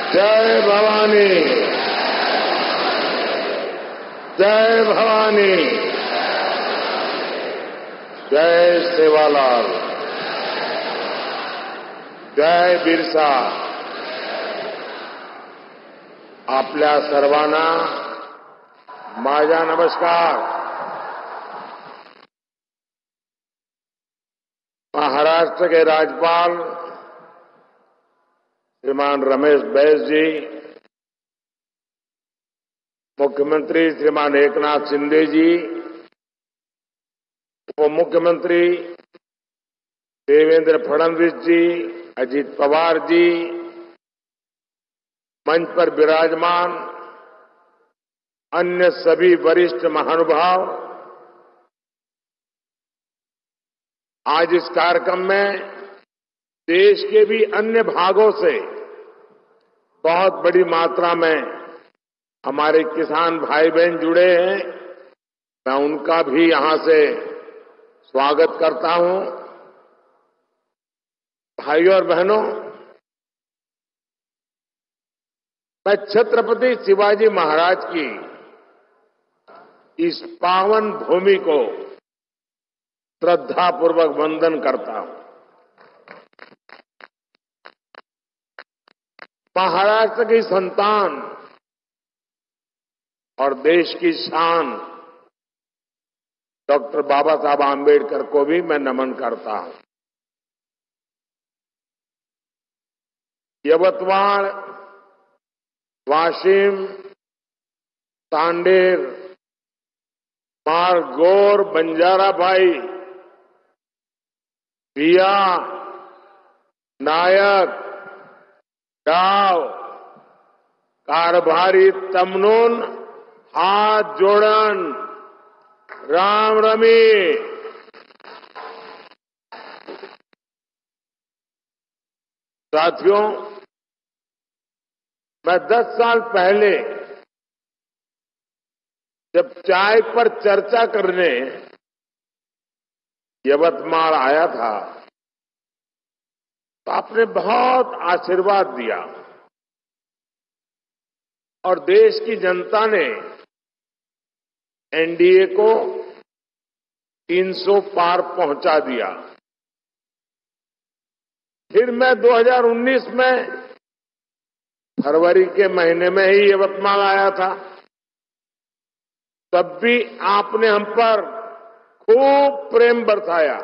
जय भवानी, जय भवानी, जय सेवालाल, जय बिरसा. आपल्या सर्वांना माझा नमस्कार. महाराष्ट्र के राज्यपाल श्रीमान रमेश बैस जी, मुख्यमंत्री श्रीमान एकनाथ शिंदे जी, उप मुख्यमंत्री देवेंद्र फडणवीस जी, अजित पवार जी, मंच पर विराजमान अन्य सभी वरिष्ठ महानुभाव, आज इस कार्यक्रम में देश के भी अन्य भागों से बहुत बड़ी मात्रा में हमारे किसान भाई बहन जुड़े हैं. मैं उनका भी यहां से स्वागत करता हूं. भाइयों और बहनों, मैं छत्रपति शिवाजी महाराज की इस पावन भूमि को श्रद्धापूर्वक वंदन करता हूं. महाराष्ट्र की संतान और देश की शान डॉक्टर बाबा साहब आंबेडकर को भी मैं नमन करता हूं. यवतमाळ, वाशिम, तांडेर, मारगोर, बंजारा भाई, बिया, नायक, डाव, कारभारी तमनून, हाथ जोड़न, राम रमी. साथियों, मैं 10 साल पहले जब चाय पर चर्चा करने यवतमाल आया था तो आपने बहुत आशीर्वाद दिया और देश की जनता ने एनडीए को 300 पार पहुंचा दिया. फिर मैं 2019 में फरवरी के महीने में ही यवतमाल आया था. तब भी आपने हम पर खूब प्रेम बरसाया.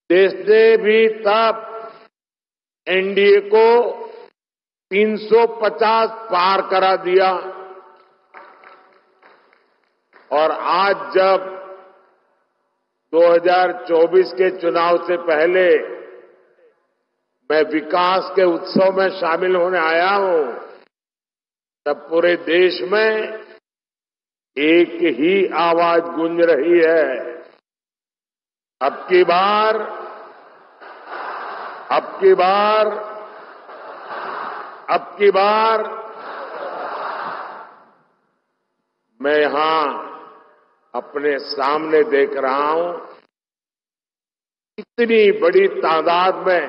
देश ने भी तब एनडीए को 350 पार करा दिया और आज जब 2024 के चुनाव से पहले मैं विकास के उत्सव में शामिल होने आया हूं, तब पूरे देश में एक ही आवाज गूंज रही है. अब की बार मैं यहां अपने सामने देख रहा हूं, इतनी बड़ी तादाद में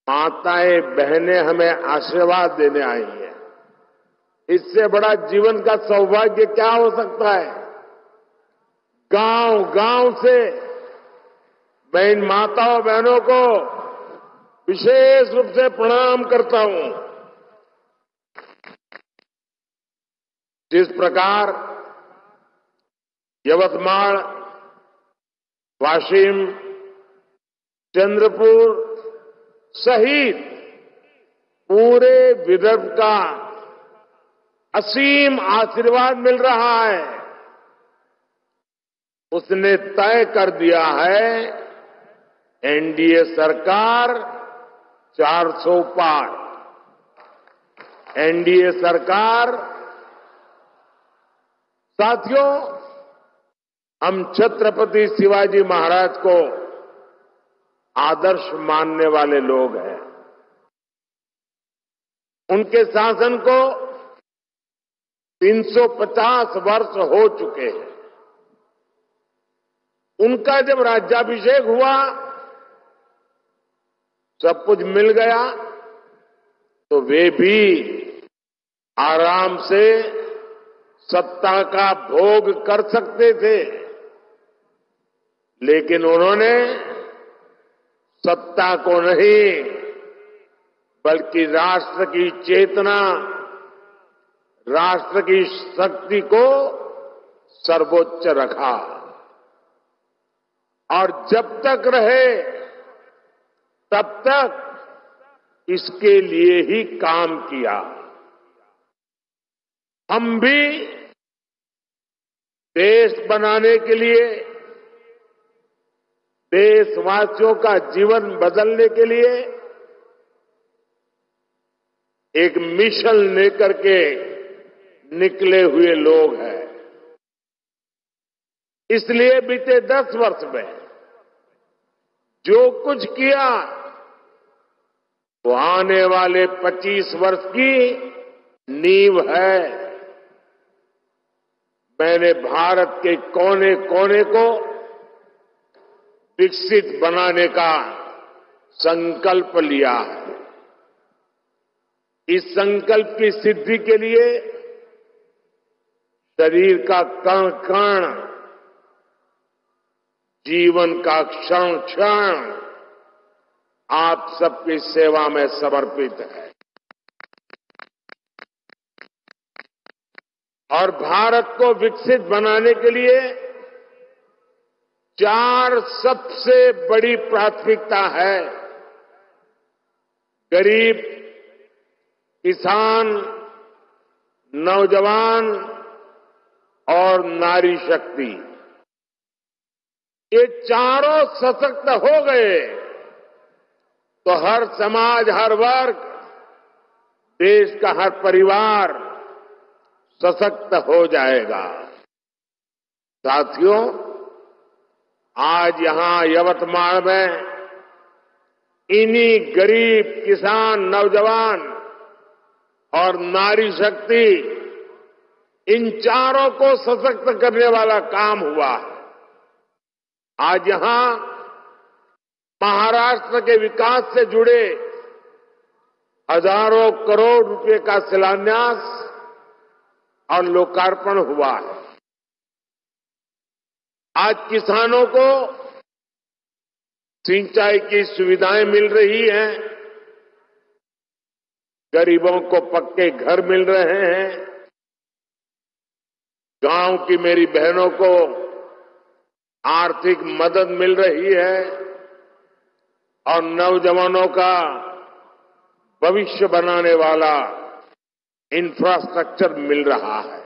माताएं बहनें हमें आशीर्वाद देने आई हैं. इससे बड़ा जीवन का सौभाग्य क्या हो सकता है. गांव गांव से मैं इन माताओं बहनों को विशेष रूप से प्रणाम करता हूं. जिस प्रकार यवतमाल, वाशिम, चंद्रपुर सहित पूरे विदर्भ का असीम आशीर्वाद मिल रहा है, उसने तय कर दिया है एनडीए सरकार 400 पार. एनडीए सरकार. साथियों, हम छत्रपति शिवाजी महाराज को आदर्श मानने वाले लोग हैं. उनके शासन को 350 वर्ष हो चुके हैं. उनका जब राज्याभिषेक हुआ सब कुछ मिल गया, तो वे भी आराम से सत्ता का भोग कर सकते थे, लेकिन उन्होंने सत्ता को नहीं बल्कि राष्ट्र की चेतना, राष्ट्र की शक्ति को सर्वोच्च रखा और जब तक रहे तब तक इसके लिए ही काम किया। हम भी देश बनाने के लिए, देशवासियों का जीवन बदलने के लिए एक मिशन लेकर के निकले हुए लोग हैं। इसलिए बीते 10 वर्ष में जो कुछ किया वो आने वाले 25 वर्ष की नींव है। मैंने भारत के कोने कोने को विकसित बनाने का संकल्प लिया है। इस संकल्प की सिद्धि के लिए शरीर का कण कण, जीवन का क्षण क्षण आप सबकी सेवा में समर्पित है और भारत को विकसित बनाने के लिए 4 सबसे बड़ी प्राथमिकता है। गरीब, किसान, नौजवान और नारी शक्ति, ये चारों सशक्त हो गए तो हर समाज, हर वर्ग, देश का हर परिवार सशक्त हो जाएगा। साथियों, आज यहां यवतमाल में इन्हीं गरीब, किसान, नौजवान और नारी शक्ति, इन चारों को सशक्त करने वाला काम हुआ है। आज यहां महाराष्ट्र के विकास से जुड़े हजारों करोड़ रुपए का शिलान्यास और लोकार्पण हुआ है। आज किसानों को सिंचाई की सुविधाएं मिल रही हैं, गरीबों को पक्के घर मिल रहे हैं, गांव की मेरी बहनों को आर्थिक मदद मिल रही है और नौजवानों का भविष्य बनाने वाला इंफ्रास्ट्रक्चर मिल रहा है।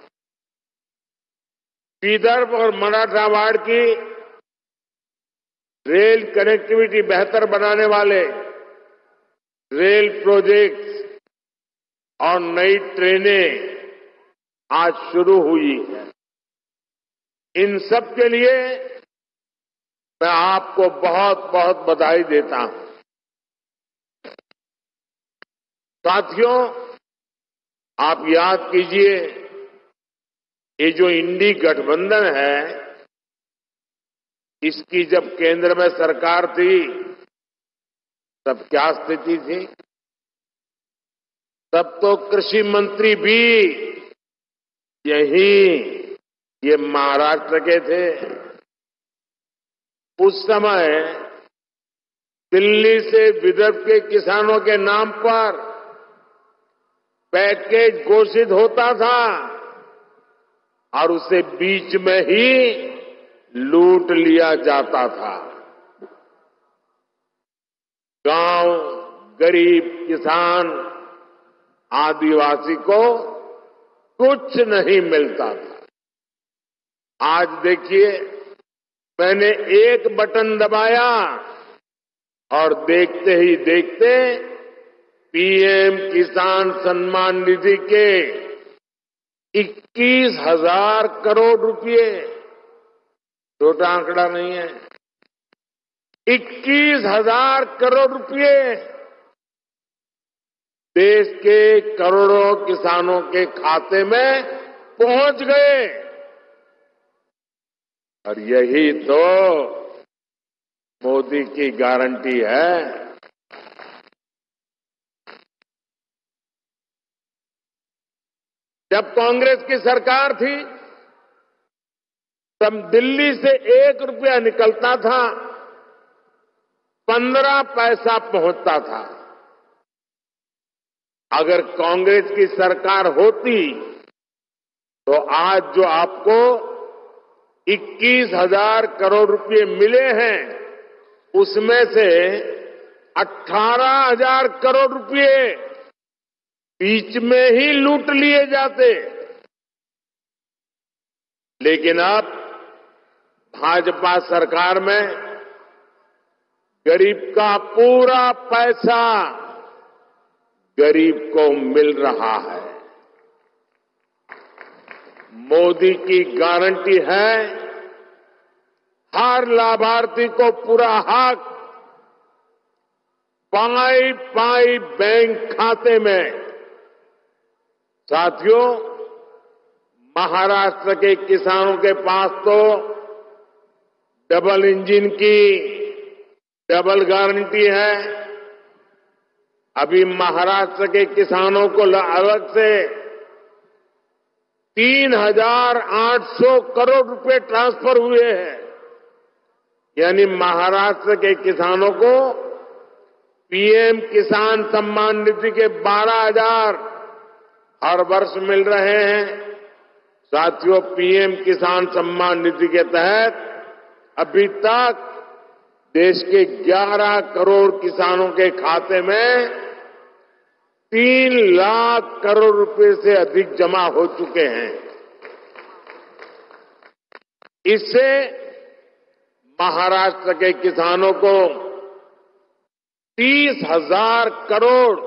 विदर्भ और मराठवाड़ की रेल कनेक्टिविटी बेहतर बनाने वाले रेल प्रोजेक्ट्स और नई ट्रेनें आज शुरू हुई है। इन सब के लिए मैं आपको बहुत बहुत बधाई देता हूं। साथियों, आप याद कीजिए, ये जो इंडी गठबंधन है, इसकी जब केंद्र में सरकार थी तब क्या स्थिति थी? तब तो कृषि मंत्री भी ये महाराष्ट्र के थे। उस समय दिल्ली से विदर्भ के किसानों के नाम पर पैकेज घोषित होता था और उसे बीच में ही लूट लिया जाता था। गांव, गरीब, किसान, आदिवासी को कुछ नहीं मिलता था। आज देखिए, मैंने एक बटन दबाया और देखते ही देखते पीएम किसान सम्मान निधि के 21,000 करोड़ रुपए, छोटा आंकड़ा नहीं है, 21,000 करोड़ रुपए देश के करोड़ों किसानों के खाते में पहुंच गए। और यही तो मोदी की गारंटी है। जब कांग्रेस की सरकार थी तब दिल्ली से 1 रुपया निकलता था 15 पैसा पहुंचता था। अगर कांग्रेस की सरकार होती तो आज जो आपको 21,000 करोड़ रुपए मिले हैं उसमें से 18,000 करोड़ रुपए बीच में ही लूट लिए जाते। लेकिन अब भाजपा सरकार में गरीब का पूरा पैसा गरीब को मिल रहा है। मोदी की गारंटी है हर लाभार्थी को पूरा हक पाई पाई बैंक खाते में। साथियों, महाराष्ट्र के किसानों के पास तो डबल इंजन की डबल गारंटी है। अभी महाराष्ट्र के किसानों को अलग से 3,800 करोड़ रुपए ट्रांसफर हुए हैं। यानी महाराष्ट्र के किसानों को पीएम किसान सम्मान निधि के 12,000 हर वर्ष मिल रहे हैं। साथियों, पीएम किसान सम्मान निधि के तहत अभी तक देश के 11 करोड़ किसानों के खाते में 3 लाख करोड़ रुपए से अधिक जमा हो चुके हैं। इससे महाराष्ट्र के किसानों को 30,000 करोड़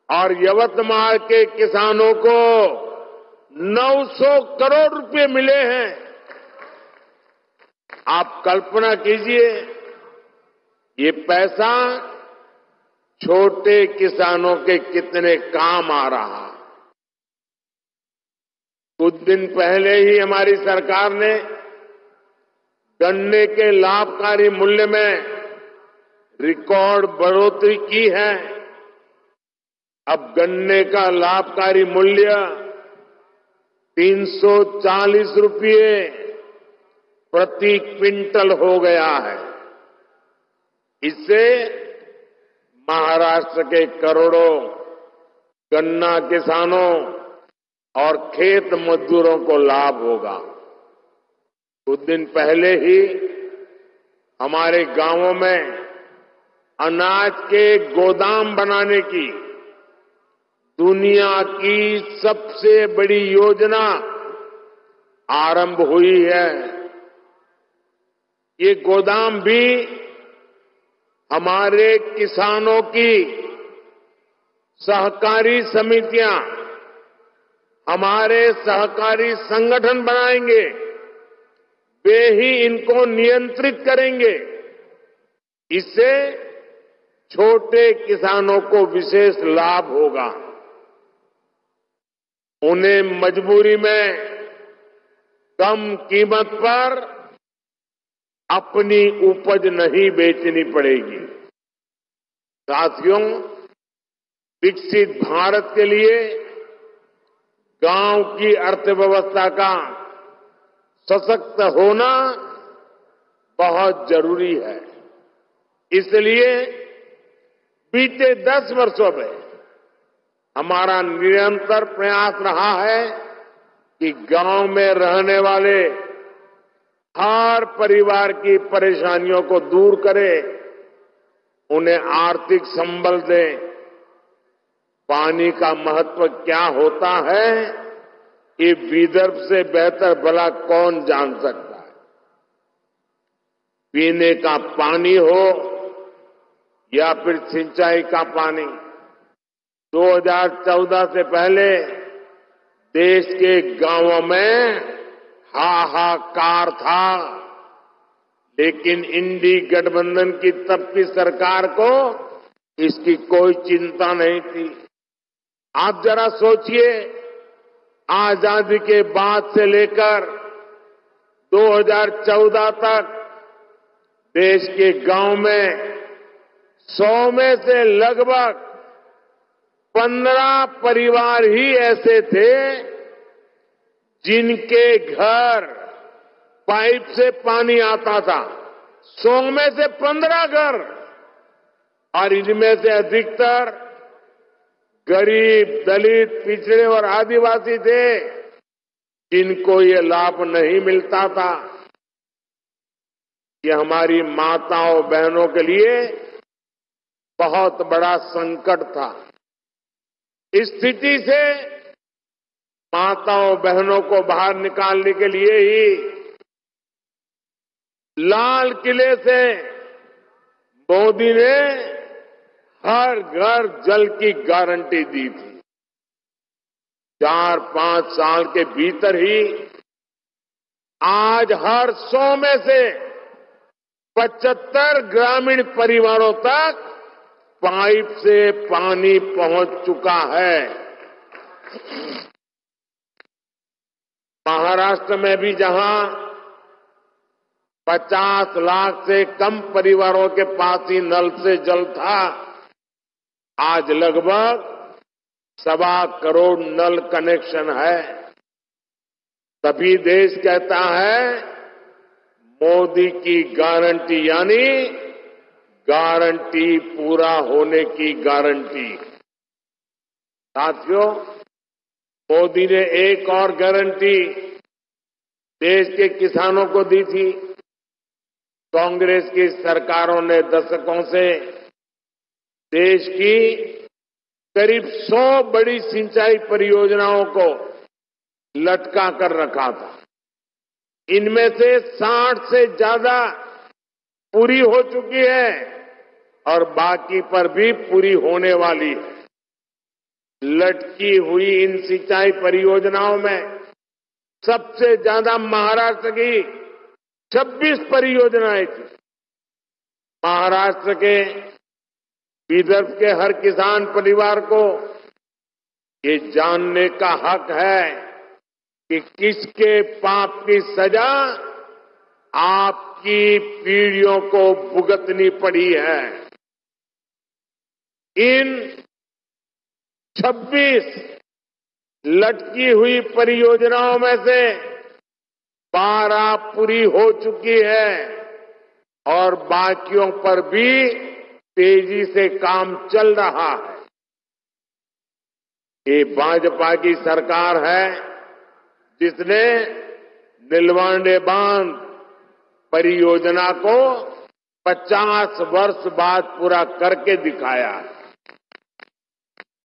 और यवतमाल के किसानों को 900 करोड़ रुपए मिले हैं। आप कल्पना कीजिए, ये पैसा छोटे किसानों के कितने काम आ रहा है। कुछ दिन पहले ही हमारी सरकार ने गन्ने के लाभकारी मूल्य में रिकॉर्ड बढ़ोतरी की है। अब गन्ने का लाभकारी मूल्य 340 रुपये प्रति क्विंटल हो गया है। इससे महाराष्ट्र के करोड़ों गन्ना किसानों और खेत मजदूरों को लाभ होगा। कुछ दिन पहले ही हमारे गांवों में अनाज के गोदाम बनाने की दुनिया की सबसे बड़ी योजना आरंभ हुई है। ये गोदाम भी हमारे किसानों की सहकारी समितियां, हमारे सहकारी संगठन बनाएंगे। वे ही इनको नियंत्रित करेंगे। इससे छोटे किसानों को विशेष लाभ होगा। उन्हें मजबूरी में कम कीमत पर अपनी उपज नहीं बेचनी पड़ेगी। साथियों, विकसित भारत के लिए गांव की अर्थव्यवस्था का सशक्त होना बहुत जरूरी है। इसलिए बीते 10 वर्षों में हमारा निरंतर प्रयास रहा है कि गांव में रहने वाले हर परिवार की परेशानियों को दूर करें, उन्हें आर्थिक संबल दें। पानी का महत्व क्या होता है, ये विदर्भ से बेहतर भला कौन जान सकता है। पीने का पानी हो या फिर सिंचाई का पानी, 2014 से पहले देश के गांवों में हाहाकार था, लेकिन इंडी गठबंधन की तब की सरकार को इसकी कोई चिंता नहीं थी। आप जरा सोचिए, आजादी के बाद से लेकर 2014 तक देश के गांव में 100 में से लगभग 15 परिवार ही ऐसे थे जिनके घर पाइप से पानी आता था। 100 में से 15 घर, और इनमें से अधिकतर गरीब, दलित, पिछड़े और आदिवासी थे जिनको ये लाभ नहीं मिलता था। ये हमारी माताओं बहनों के लिए बहुत बड़ा संकट था। इस स्थिति से माताओं बहनों को बाहर निकालने के लिए ही लाल किले से मोदी ने हर घर जल की गारंटी दी थी। 4-5 साल के भीतर ही आज हर 100 में से 75 ग्रामीण परिवारों तक पाइप से पानी पहुंच चुका है। महाराष्ट्र में भी जहां 50 लाख से कम परिवारों के पास ही नल से जल था, आज लगभग 1.25 करोड़ नल कनेक्शन है। तभी देश कहता है मोदी की गारंटी, यानी गारंटी पूरा होने की गारंटी। साथियों, मोदी ने एक और गारंटी देश के किसानों को दी थी। कांग्रेस की सरकारों ने दशकों से देश की करीब 100 बड़ी सिंचाई परियोजनाओं को लटका कर रखा था। इनमें से 60 से ज्यादा पूरी हो चुकी है और बाकी पर भी पूरी होने वाली है। लटकी हुई इन सिंचाई परियोजनाओं में सबसे ज्यादा महाराष्ट्र की 26 परियोजनाएं थी। महाराष्ट्र के विदर्भ के हर किसान परिवार को ये जानने का हक है कि किसके पाप की सजा आपकी पीढ़ियों को भुगतनी पड़ी है। इन 26 लटकी हुई परियोजनाओं में से 12 पूरी हो चुकी है और बाकियों पर भी तेजी से काम चल रहा है। ये भाजपा की सरकार है जिसने नीलवांडे बांध परियोजना को 50 वर्ष बाद पूरा करके दिखाया।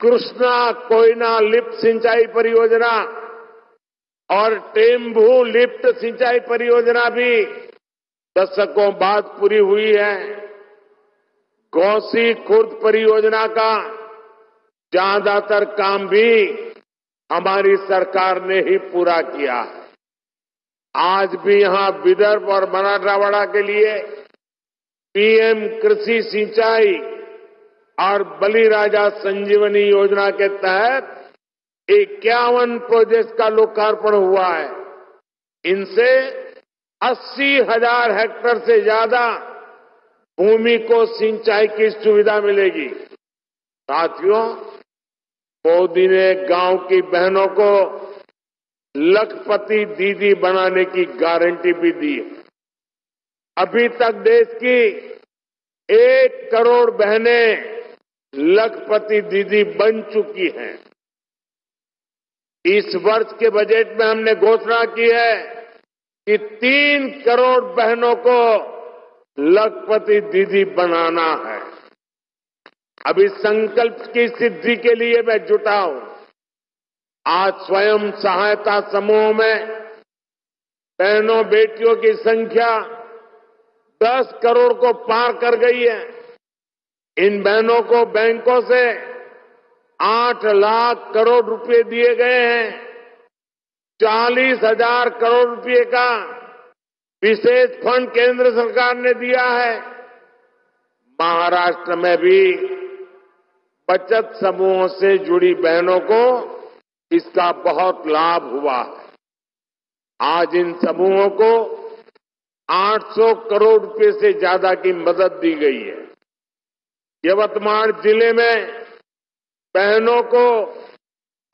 कृष्णा कोयना लिफ्ट सिंचाई परियोजना और टेम्बू लिफ्ट सिंचाई परियोजना भी दशकों बाद पूरी हुई है। गौसी खुर्द परियोजना का ज्यादातर काम भी हमारी सरकार ने ही पूरा किया है। आज भी यहां विदर्भ और मराठवाड़ा के लिए पीएम कृषि सिंचाई और बलिराजा संजीवनी योजना के तहत 51 प्रोजेक्ट का लोकार्पण हुआ है। इनसे 80,000 हेक्टेयर से ज्यादा भूमि को सिंचाई की सुविधा मिलेगी। साथियों, मोदी ने गांव की बहनों को लखपति दीदी बनाने की गारंटी भी दी है। अभी तक देश की 1 करोड़ बहनें लखपति दीदी बन चुकी हैं। इस वर्ष के बजट में हमने घोषणा की है कि 3 करोड़ बहनों को लखपति दीदी बनाना है। अब इस संकल्प की सिद्धि के लिए मैं जुटा हूं। आज स्वयं सहायता समूहों में बहनों बेटियों की संख्या 10 करोड़ को पार कर गई है। इन बहनों को बैंकों से 8 लाख करोड़ रुपए दिए गए हैं। 40,000 करोड़ रुपए का विशेष फंड केंद्र सरकार ने दिया है। महाराष्ट्र में भी बचत समूहों से जुड़ी बहनों को इसका बहुत लाभ हुआ है। आज इन समूहों को 800 करोड़ रुपए से ज्यादा की मदद दी गई है। यवतमाल जिले में बहनों को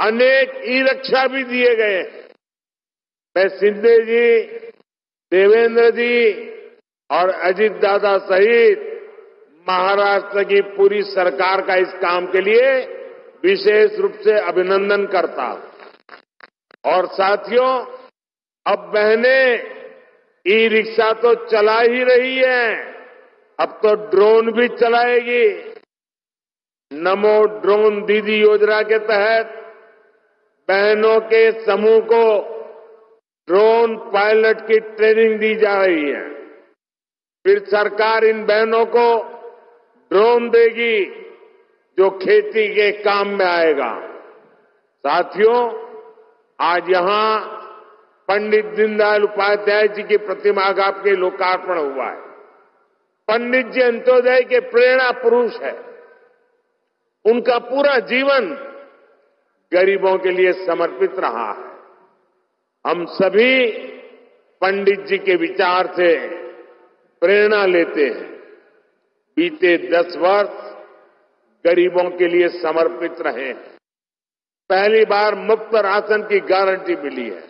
अनेक ई-रिक्शा भी दिए गए हैं। मैं शिंदे जी, देवेंद्र जी और अजीत दादा सहित महाराष्ट्र की पूरी सरकार का इस काम के लिए विशेष रूप से अभिनंदन करता हूं। और साथियों, अब बहनें ई-रिक्शा तो चला ही रही है, अब तो ड्रोन भी चलाएगी। नमो ड्रोन दीदी योजना के तहत बहनों के समूह को ड्रोन पायलट की ट्रेनिंग दी जा रही है। फिर सरकार इन बहनों को ड्रोन देगी जो खेती के काम में आएगा। साथियों, आज यहां पंडित दीनदयाल उपाध्याय जी की प्रतिमा का आपके लोकार्पण हुआ है। पंडित जी अंत्योदय के प्रेरणा पुरुष है। उनका पूरा जीवन गरीबों के लिए समर्पित रहा है। हम सभी पंडित जी के विचार से प्रेरणा लेते हैं। बीते 10 वर्ष गरीबों के लिए समर्पित रहे हैं। पहली बार मुफ्त राशन की गारंटी मिली है।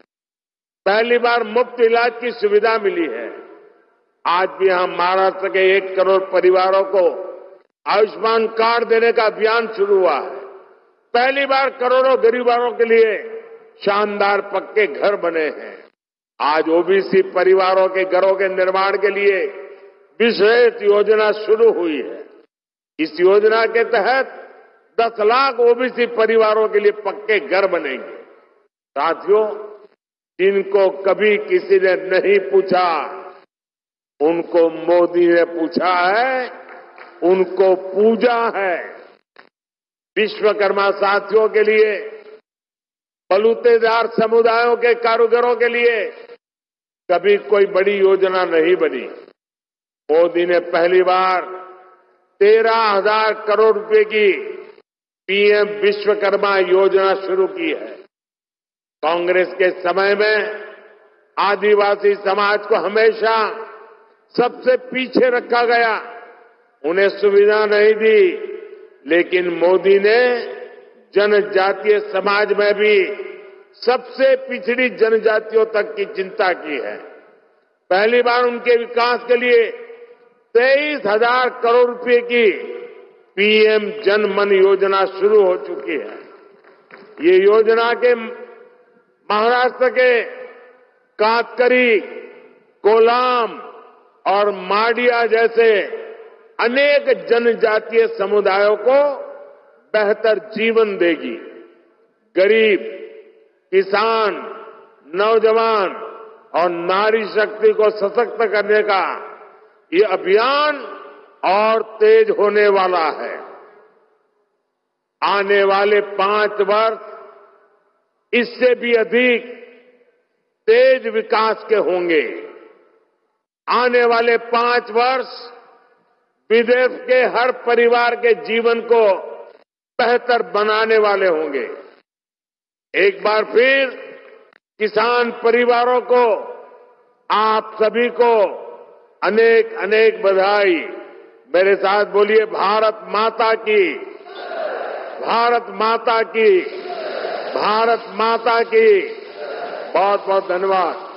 पहली बार मुफ्त इलाज की सुविधा मिली है। आज भी हम महाराष्ट्र के 1 करोड़ परिवारों को आयुष्मान कार्ड देने का अभियान शुरू हुआ है। पहली बार करोड़ों गरीबों के लिए शानदार पक्के घर बने हैं। आज ओबीसी परिवारों के घरों के निर्माण के लिए विशेष योजना शुरू हुई है। इस योजना के तहत 10 लाख ओबीसी परिवारों के लिए पक्के घर बनेंगे। साथियों, जिनको कभी किसी ने नहीं पूछा, उनको मोदी ने पूछा है, उनको पूजा है। विश्वकर्मा साथियों के लिए, बलूतेदार समुदायों के कारीगरों के लिए कभी कोई बड़ी योजना नहीं बनी। मोदी ने पहली बार 13,000 करोड़ रुपए की पीएम विश्वकर्मा योजना शुरू की है। कांग्रेस के समय में आदिवासी समाज को हमेशा सबसे पीछे रखा गया, उन्हें सुविधा नहीं दी। लेकिन मोदी ने जनजातीय समाज में भी सबसे पिछड़ी जनजातियों तक की चिंता की है। पहली बार उनके विकास के लिए 23,000 करोड़ रुपए की पीएम जन मन योजना शुरू हो चुकी है। ये योजना के महाराष्ट्र के कातकरी, कोलाम और माडिया जैसे अनेक जनजातीय समुदायों को बेहतर जीवन देगी। गरीब, किसान, नौजवान और नारी शक्ति को सशक्त करने का ये अभियान और तेज होने वाला है। आने वाले 5 वर्ष इससे भी अधिक तेज विकास के होंगे। आने वाले 5 वर्ष विदेश के हर परिवार के जीवन को बेहतर बनाने वाले होंगे। एक बार फिर किसान परिवारों को, आप सभी को अनेक अनेक बधाई। मेरे साथ बोलिए, भारत माता की, भारत माता की, भारत माता की। बहुत बहुत धन्यवाद।